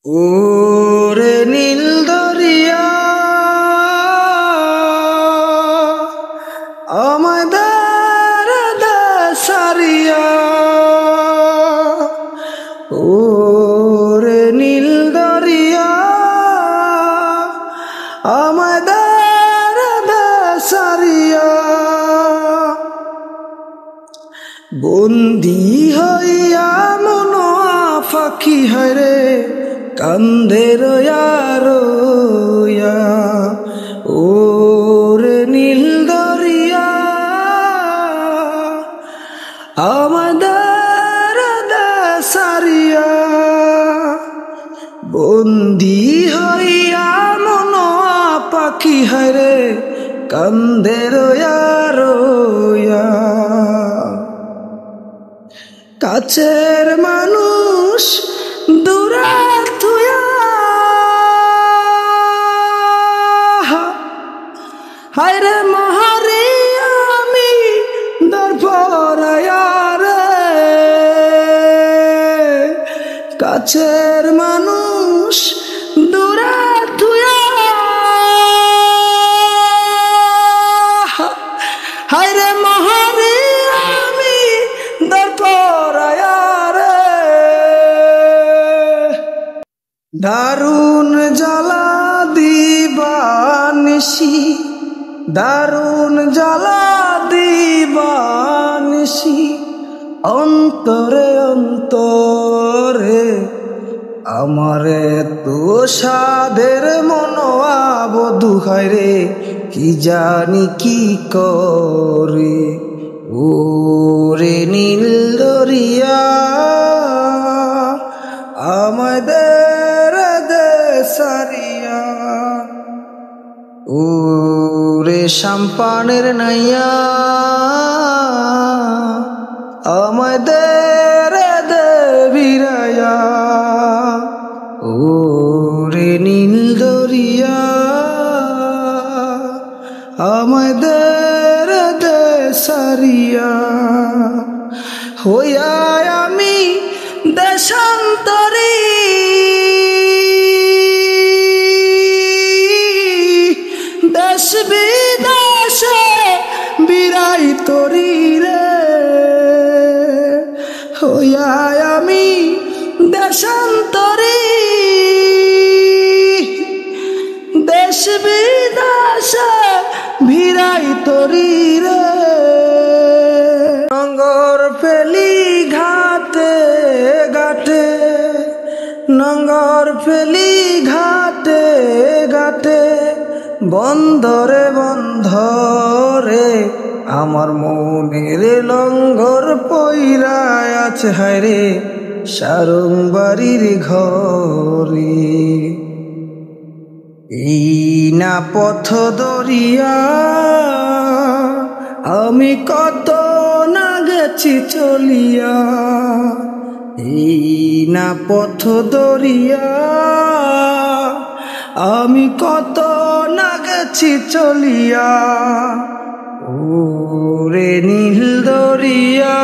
ওরে নীল দরিয়া আমায় দে সারিয়া, ওরে নীল দরিয়া আমায় দে সারিয়া। বন্দি হইয়া মনো ফাঁকি হরে কান্দে রয়া, ওরে নীল দরিয়া আমাদের সারিয়া। বন্দি হইয়া মনো পাখি হরে কান্দে রয়া। কাছের মানুষ দূরে তুয়া, হায়রে মহারি আমি দরপরায়া রে। কাছের মানুষ দূরে তুয়া, হায়রে মহারি আমি দরপরায়া রে। দারুণ জ্বালা দিবানিশি, দারুণ জ্বালা দিবানিশি, অন্তরে অন্তরে আমারে তো সাধের মনোয়া বধু হায়রে কি জানি কি করে। ওরে নীল দরিয়া আমাদের সারিয়া, ওরে সাম্পানের নাইয়া আমাদের বিরায়া। ওরে নীল দরিয়া আমাদের সারিয়া। হইয়া আমি দেশান্তরী, দেশ বিদেশে বিরাই তরি রে। হইয়া আমি দেশান্তরী, দেশ বিদেশে বিরাই তরি রে। নঙ্গর ফেলি ঘাটে ঘাটে, নঙ্গর ফেলি ঘাটে ঘাটে, বন্ধরে বন্ধরে আমার মনের লঙ্গর পইরায় আছে হায়রে সারং বাড়ির ঘরে। এই না পথ দরিয়া আমি কত না গেছি চলিয়া, এই না পথ দরিয়া আমি কত না গেছি চলিয়া। ওরে নীল দরিয়া